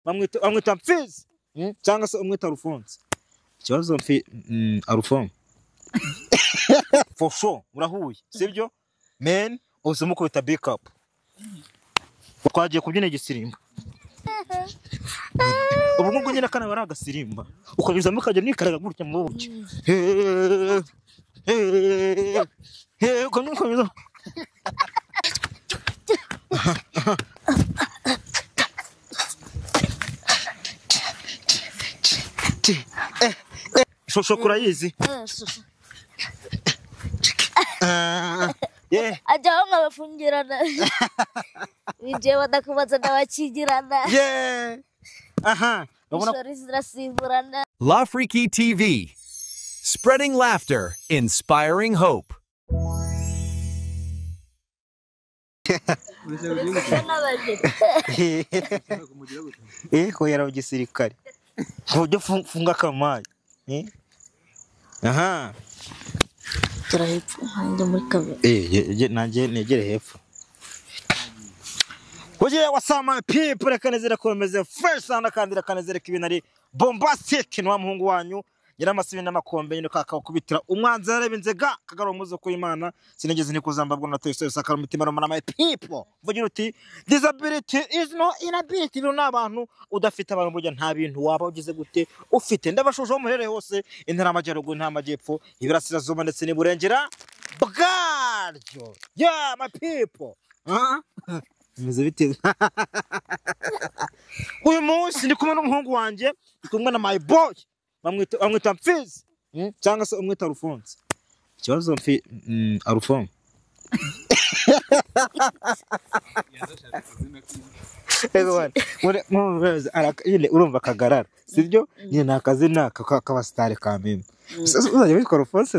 bamwita Mfizi cyangwa se umwita Alphonse ikibazo Alphonse for sure murahuye sibyo men ubuze kubita big up twagiye kubyina igisirimba ubu ngo nyine kana baraga sirimba ukanyuza mukaje nikaraga gutya mu buki ukanyuza shosho kurayizi ajaho nkabafungirana bije badakubaza n'abakigirana aha ishori zirasimburana. Lafriki TV, spreading laughter, inspiring hope. ko yara ugisirikare buryo funga kamaye aha turahepfo hande muri kabiri nanjye negere hepfo Oye wasama people kanezera komeze fresh sana kandi rakanezera kibina ari bombastic no muhungu wanyu yaramasibina n'amakombe nyine kakakubitira umwanzi yarebinzega kagaro muzo ko Imana sinigeze nikuzambabwa na twese sakara umutima no my people vugira uti disability is no inability bino nabantu udafite abantu burya nta bintu waba ugize gute ufite ndabashuje umuherere hose intara amajyaruguru nta majyepfo ibirasirazuba ndetse n'iburengera bwaryo my people Meze bite uyu munsi ndi kumwe n'umuhungu wanje kumwe na my boy bamwita Mfizi cyangwa se umwita Alphonse ikibazo Alphonse urumva kagarara sibyo nyine nakazina kakabastare kameme uzajya witwa Alphonse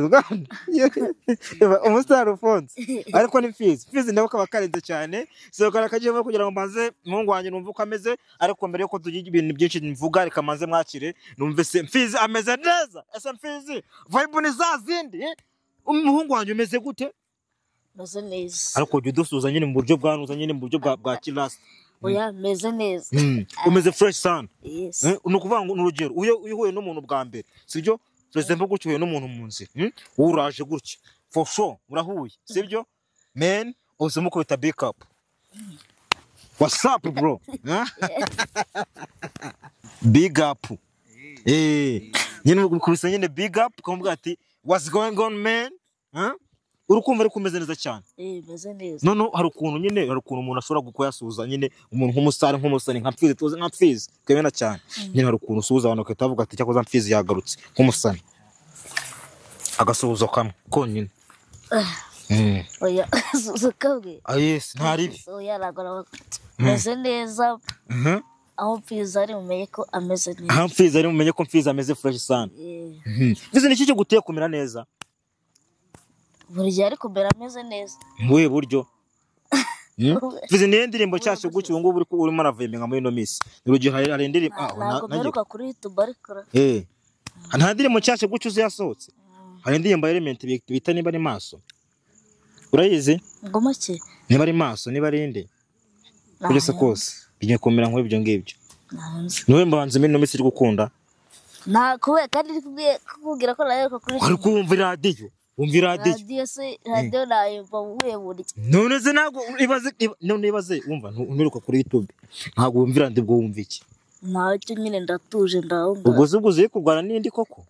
umustar Alphonse ariko ni Mfizi ndabo kaba karenze cyane so karakagiye kugira ngo mbanze umuhungu wanjye numva uko ameze ariko mbere yuko tugira ibintu byinshi mvuga reka manze mwakire numve se Mfizi ameze neza ese Mfizi vibe ni zazindi umuhungu wanjye umeze gute meze neza ariko ujye dusuza nyine mu buryo bwanuza nyine mu buryo bwa kilasi oya meze neza umeze fresh sana yes nukuvuga ngo urugero uhuye n'umuntu bwa mbere sibyo president gucyuye n'umuntu mu nzi uraje gutya for sure murahuye sibyo men ubuze kubita big up what's up bro big up nyine kubisa nyine big up kumubwira ati what's going on man urukumva ari kumeze neza cyane meze neza none hari ukuntu umuntu ashobora gukuyasuza nyine umuntu nk'umusare nka Mfizi tuze nka Mfizi kwemena cyane nyine hari ukuntu usuza abantu kitavuga ati cyakoza Mfizi yagarutse nk'umusare agasuhuzo kamwe konyine oya suzo kabwe yes ntaribi oya ragora meze neza aho Mfizi ari umenye ko ameze neza aho Mfizi ari umenye ko Mfizi ameze fresh sana bize ni cyo guteye kumera neza burya ariko bera ameze neza mwe buryo Mfizi ni indirimbo cyashye gucyo ngo uri maravimba muri no miss urugero hari indirimbo nagiruka kuri YouTube ariko nta ndirimbo cyashye gucyo yasohotse hari indirimbo element bita niba ari maso urayizi ngoma ki niba ari maso niba ari inde kugese kose bigiye kumera nk'ibyo ibyo ngibyo niwe mbanze muri no miss iri gukunda nta kuwe kandi kubwira ko nayo kuri ari kumva radio umvira radio nayo bavuye muri none ze nago ibaze umva nturuka kuri YouTube ntago umvira ndibwo wumva iki ntacyo nyine ndatuje ndahunga uguze kurwana n'indi koko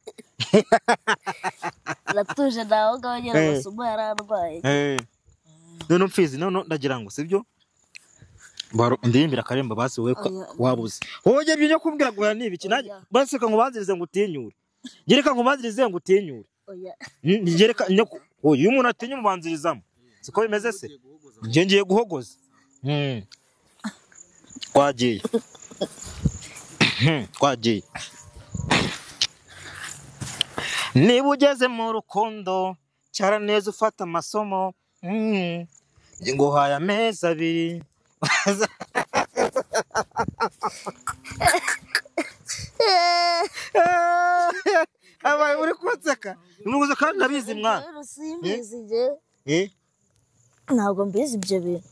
ndatuje ndahunga nyine amasomo yararwaye none Mfizi none ndagira ngo sibyo baro ndimbira karemba basi we wabuze hoje byo kumbwira ngo yanibiki naje baseka ngo bazirize ngo utinyure gereka ngo bazirize ngo utinyure oya gereka uyu umuntu atinya umubanzirizamo siko bimeze se ngiye guhogoza twagiye niba ugeze mu rukundo cyara neza ufata amasomo ngo haya amezi abiri abaye uri kunseka nuguze kandi nabizi mwana simbizi je ntabwo mbizi ibyo bintu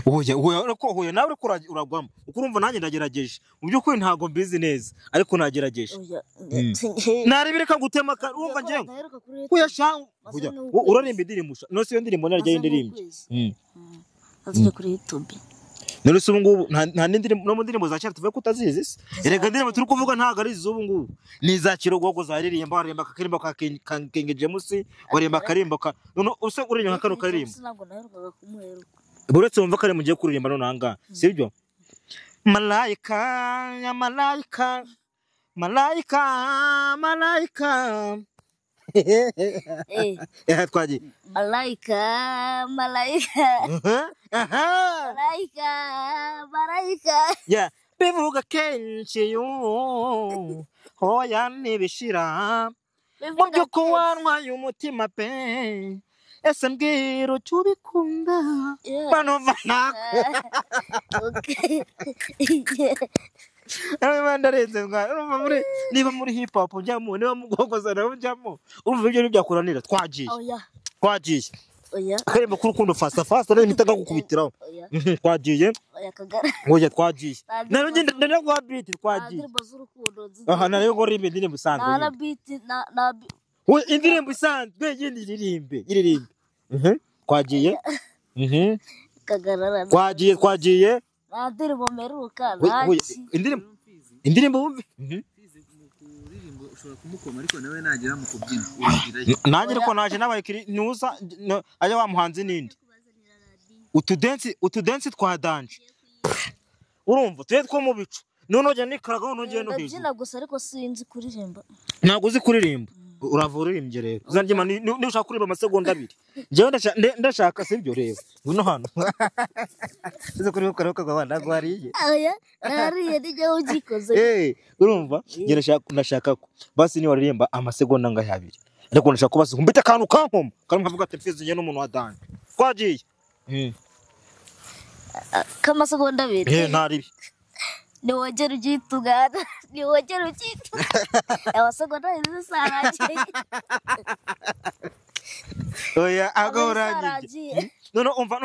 Oya ko hoya nawe uragwamo ukurumva nanjye ndagerageje mu by'ukuri ntago mbizi neza ariko nagerageje narebireka gutema urumva ngiye kuyashanga urarimba indirimbo no se iyo ndirimbo naryo y'indirimbo azije kuri YouTube none se ubu ngubu nta n'indirimbo no mu ndirimbo za cyane tuvuye kutazizi erega indirimbo turi kuvuga ntago ari izubu ngubu ni za Kirogogo zaririmba baremba akarimba ka King James baremba akarimba ka none use uririmba kano karimba ntabwo naherukaga kumuheruka buretse wumva kare mugiye kuririmba none hanga sibyo malaika ya malaika malaika malaika twagiye malaika ya bivuga kenshi yo hoya nibishira mu by'uko wantwaye umutima pe ese mbwira icyo ubikunda banumva nako ndarenze niba muri hip hop ujyamo niba mu gogoza nawe ujyamo urumva ibyo ntibyakuranira twagiye akaremba k'urukundo fasta rero mpitaga gukubitiraho twagiye oya twagiye naro ngenda ndaguha beat twagiye aha nayo ngo rimbe indirimbo isanzwe indirimbo isanzwe yiririmbe twagiye twagiye indirimbo meruka indirimbo wumve ushobora kumukoma ariko nawe nagera mu kubyina nanjye ariko naje nabaye nuza ajya wa muhanzi nindi utudensi twa danje urumva tuye two mu bicu none ujya nikaragaho nongeye no hejuru ndabyina gusa ariko sinzi kuririmba ntago uzi kuririmba uravura urimbye rero uzanjima ushaka kuririmba amasegonda 2 jewe ndashaka sibyo rero uno hano uzi kuririmba karaoke gahanda gwariye oya nariye nije ugikoze urumva ndashaka ko basi ni waririmba amasegonda nga 2 ariko ndashaka kubasa kumbita kantu kankoma kandi nkavuga ati mfize n'umuntu wa danje twagiye kamasegonda 2 ntaribi ni wogera ugitugana ni wogera ugitugana abasegonda izisaraje oya agoranye none umva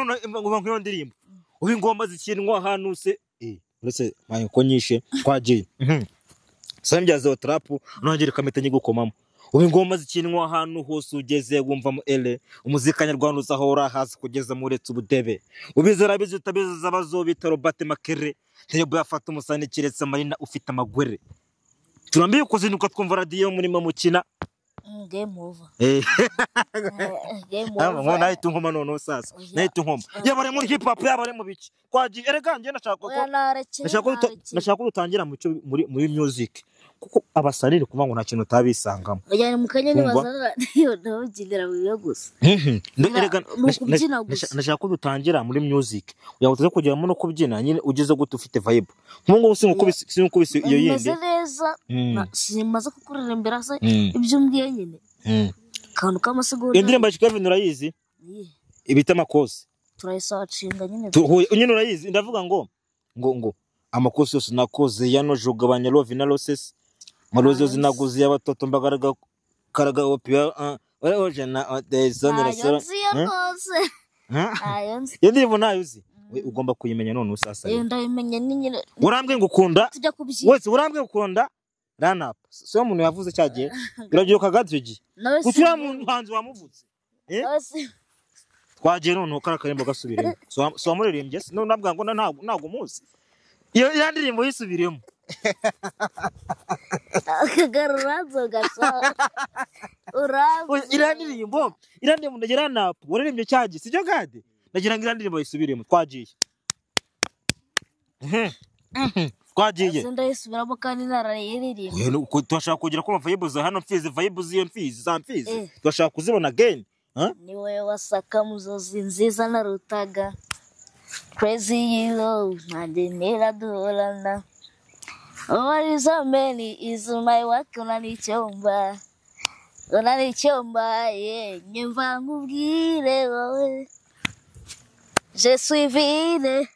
nk'iyo ndirimbo ubu ingomba zikinwa ahantu se uretse mayo ko nyishe twagiye sambyazo trap nongera kamete nyigukomamo ubu ingomba zikinwa ahantu hose ugeze wumvamo umuzika nyarwanda uzahora hasi kugeza muretse ubudebe ubizera bizutabiza abazobita Robert Makere Tebo yafata umusani kiretse Marina ufite amagwere turambiye kuzinuka twumva radio murimo mukina game over game over ngo nahita nkoma none sasa nahita nkoma yabare muri hip hop yabare mu biki kwagiye erega nje nashaka gutangira muri music kuko abasarire kuva ngo nta kintu utabisangamo yari mukanye nibazana yo ndabyinira biyo gusa erega nashaka ko dutangira muri music uyabutaze kugeramo no kubyina nyine ugeze gute ufite vibe nkungu sinkubise iyo yindi neza simaze kukuririmbira se ibyo mbwiye nyine kantu kamasegonda indirimbo ya Kevin urayizi ibita amakosi turayisacinga nyine urayizi ndavuga ngo amakosi yose nakoze yanojugabanya love na losses Marozo zinaguzi y'abatoto mbagaraga karaga opia oje na desonera sera ndirimbo nayo uzi ugomba kuyimenya none usasa ndayimenya nyine urambwe ngukunda wese urambwe ngukunda run up so umuntu yavuze cyagiye biragiye gadrigi kutura mu hanze wamuvutse twagiye none ukarakarimbo gasubiremo so amuririmbye no nabwa ngo ntago muzi iyo yandirimbo yisubiremo akagaruranzo gasha urabo irandirimbo ndagira napo uririmbye cyagi sicyo gade ndagira ngo irandirimbo yisubiremo twagiye ndayisubiramo kandi narayiririmba twashaka kugira ko vibe za hano mfizi za mfizi twashaka kuzibona again niwe wasaka muzozi nziza narutaga crazy you nanjye neraduhorana what is so many is my work unanicyomba nyumva nkubwire wowe je suis vide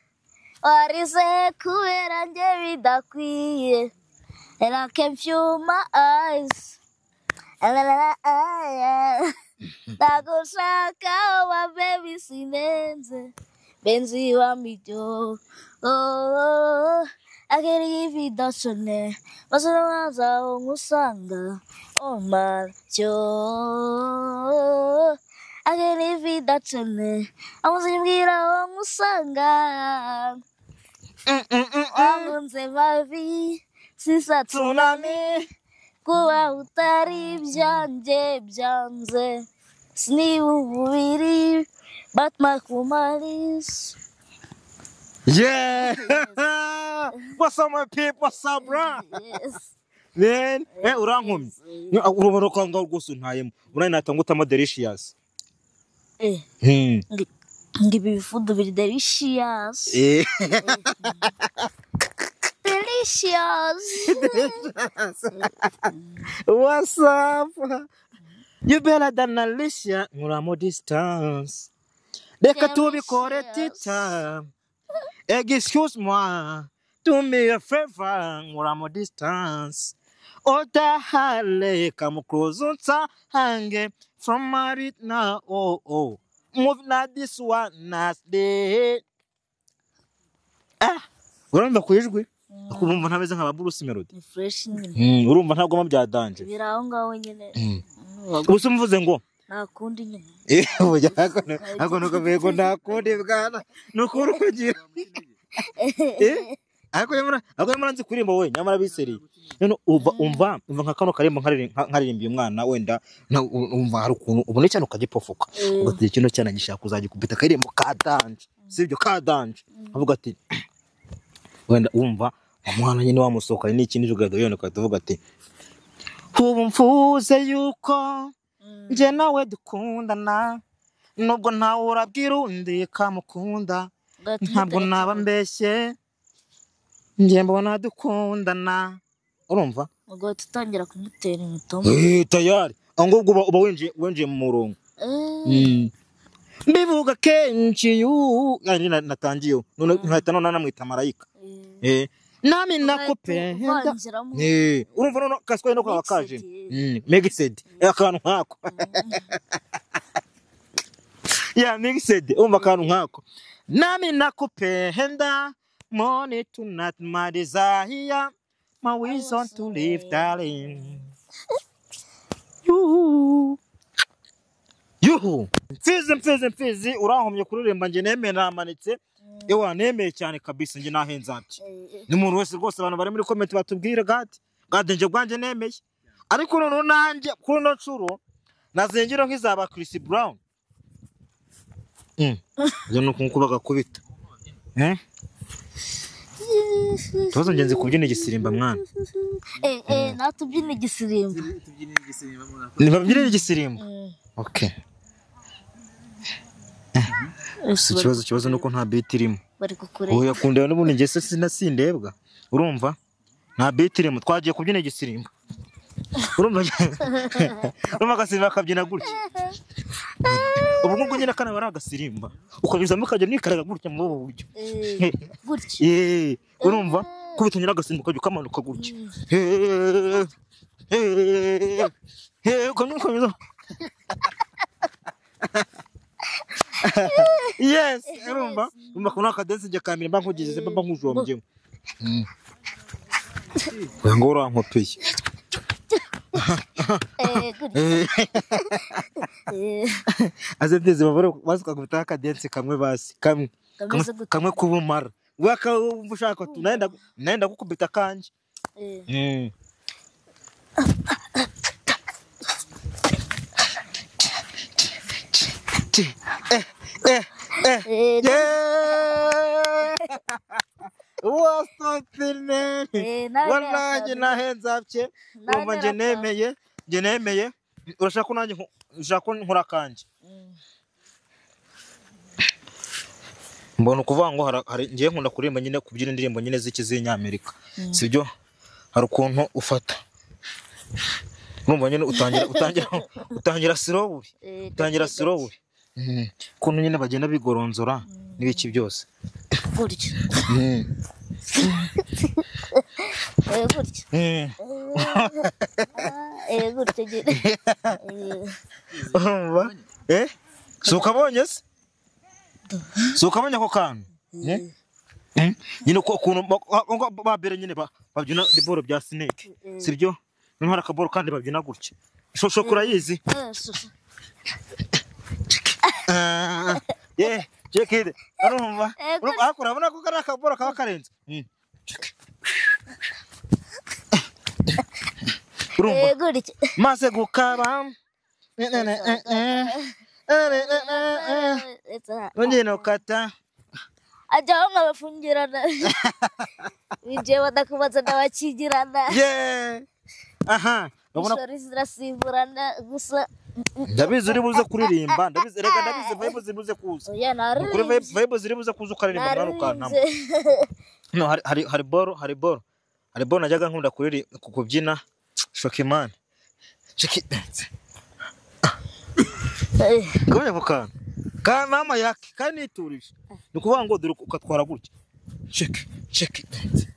warize kubera nge bidakwiye and I can feel my eyes ndagushaka wa baby sinenze benzi bambyo ageri vidasone masaza ngusanga omaryo ageri vidasone amuzimbira ngusanga wangunze mavi sisa tsunami kuba utari byanjye byanze sinibubiri Batman Kumaris. Yeah. What's up, my people? What's up, bro? Yes. Man, urankomye. Urubaro kwanga rwose ntayemo. Urani natangutamo delicious. Ngibi bifudu biri delicious. Delicious. What's up? You better than Alicia. Muramo distance. Deka tubikore tita. Excuse moi. Do me a favor. Muramo distance. Oda hale come close unta hange from married now. Oh. Move na this one last day. Urumva kwijwi? Akumva ntabeze nka Bruce Melody. Ni fresh nyine. Urumva ntabwo mabyadanje. Biraho ngaho nyine. Ubuse mvuze ngo nakundi nyine. Oya ako nuko bego nakundi bwana. Nukuru kugira. Ako yamara nzi kurimba we nyamara biseri. None umva nka kano karimba nkaririmbiye umwana wenda umva hari ukuntu ubone cyane ukagipofuka. Ugatira kino cyane gishaka kuzagikubita karimbo kadanje. Sibyo kadanje. Avuga ati wenda umva umwana nyine wamusohoka ni ikindi jugado yone kwatuvuga ati ubu mfuze yuko nje nawe dukundana nubwo ntawe urabwira undi kamukunda ntabwo naba mbeshye nje mbona dukundana urumva ubwo tutangira kumutera imitomo tayari angubwo uba wenje mu murongo mbivuga kenshi natangiye none nkahita none namwita marayika nami nakupenda urumva none kaswaye no kwa kaje mixed akantu nkako mixed umva akantu nkako nami nakupenda money to not my desire my reason to live darling yuhu mfizi urankomye kuririmba nje nemeye namanitse ewa nemeye cyane kabisa nje nahenze ati ni umuntu wese rwose abantu bari muri comment batubwira gade nje gwanje nemeye ariko none nanjye kuri no curo nazengero nk'izaba Chris Brown je no kunkubaga kubita Tuzo ngenzi kubyina igisirimba mwana natubyina igisirimba ni babyina igisirimba okay ikibazo nuko nta beat irimo bari kukureba oya kundeba n'ubundi nge se sinasindebwa urumva nta beat irimo twagiye kubyina igisirimba urumva agasimba kabyina gutya ubu ngubu nyine kana bari agasirimba ukanyuzamo ukajya nikaraga gutya mu buryo gutya urumva kubita nyine agasimba ukajya ukamanuka gutya ukanyuza yes urumva kuna kadense nje kamera mba nkugeze mba nkujombye ngo urankopeye azendeze bavore basuka gufita kadense kamwe basi kamwe kubumara waka ushaka tunaenda gukubita kanje What's something man? Wallahi nje nahenza bye umva nje nemeye urashaka nanjye ushaka nkora kanje mbona kuvuga ngo hari ngiye nkunda kuririmba nyine kubyina indirimbo nyine z'Amerika sibyo hari ukuntu ufata numva nyine utangira slow kuntu nyine bagenda bigoronzora n'ibiki byose gutya so ukabonye se So ukamenya ko kantu. Nyine ko ukuntu babere nyine babyina iboro bya snake. Sibyo? Niho hari akaboro kandi babyina gutya. Shosho kurayizi? Yeah, check it. Arumva. Urabona ko kari akaboro kaba karenze. Urumva. Maze gukaba. Nongeye nokata. Ajaho nkabafungirana. Bije badakubaza n'abakigirana. Yeah. Aha. Ishori zirasimburana gusa. Ndabizi uri buze kuririmba, ndabizi vibe zibuze kuza. Oya nari. Kuri vibe ziribuze kuza ukaririmba mwarukana. No hari boro najyaga nkunda kubyina Shokimana. Shiki dance. Kumenya ko kana mama yake kandi iturije. Nikuvuga ngo dore ukatwara gutya. Shiki dance.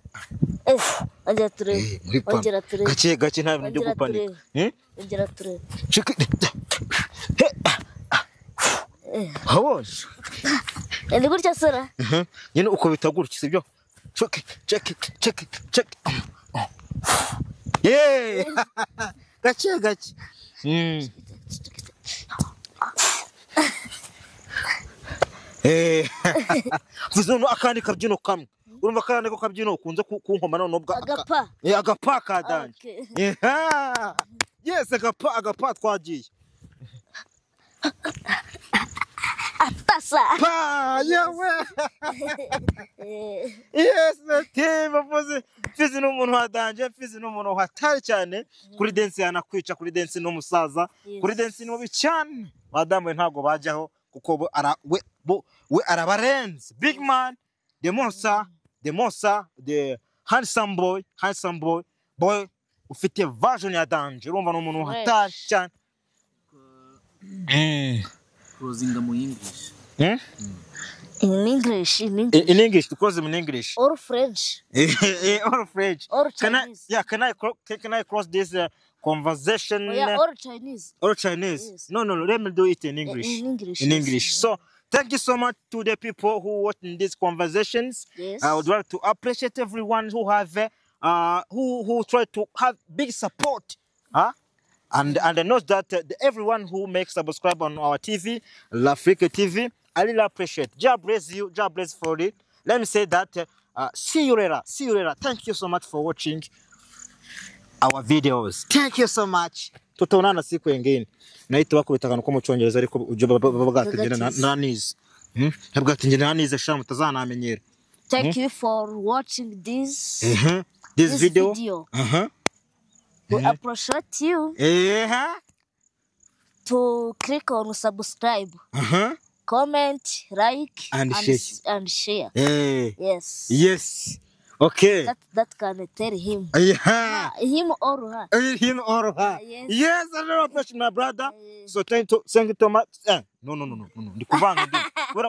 Ongera turebe. Ongera turebe. Gake nta bintu byo gupanika. Ongera turebe. Shiki. Hawoje. Ndi gutya sara. Nyine uko bitagurutse sibyo? Check. Yeah. Gake. Vuze akandi kabyino kamwe. Urumva kandi ko kabyino ukunze kunkoma none ubwa agapa. Agapa kadanje. Yes, agapa twagiye. Atasa. Pa, yewe. Yes, team vuze. Fizi n'umuntu wadanje, fizi n'umuntu hatari cyane. Kuri dance yanakwica, kuri dance n'umusaza. Kuri dance n'ubi cyane. Madamu ntago bajyaho kuko we arabarenze. Big man, the monster, the handsome boy, ufite version ya danje. Urumva n'umuntu hatari cyane. Closing mu English. In English. In English, because in English. Or French. Or French. Or Chinese. Can I cross this conversation? Oh, yeah, or Chinese. Or Chinese. Yes. No, let me do it in English. In English. So, thank you so much to the people who watch in these conversations. Yes. I would like to appreciate everyone who have who try to have big support. And I know that everyone who makes subscribe on our TV, L'Afrique TV, I really appreciate. God bless you. God bless for it. Let me say that. See you later. Thank you so much for watching our videos. Thank you so much. Tutaonana siku nyingine. Naitwa bakubitagana ko mu cyongereza ariko uje babagategera nanize. Babagategera nanize sha mutazana amenyera. Thank you for watching this video. We appreciate you. To click on subscribe. Comment, like, and share. Yes. Okay. That can tell him. Him or her. Yes, I really appreciate my brother. So thank you so much. No. Ndikuvanga ndi.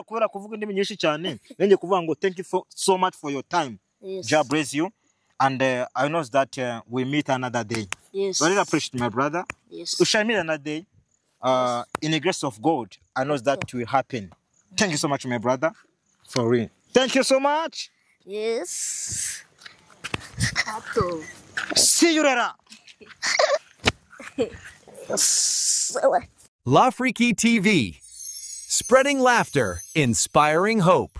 Kubera kuvuga ndimi nyinshi cyane. Nenge kuvuga ngo thank you so much for your time. Yes. God bless you. And I know that we meet another day. Yes. So I really appreciate my brother. Yes. We shall meet another day. In the grace of God, I know that will happen. Thank you so much, my brother. For real. Thank you so much. Yes. See you later. L'Afrique TV. Spreading laughter, inspiring hope.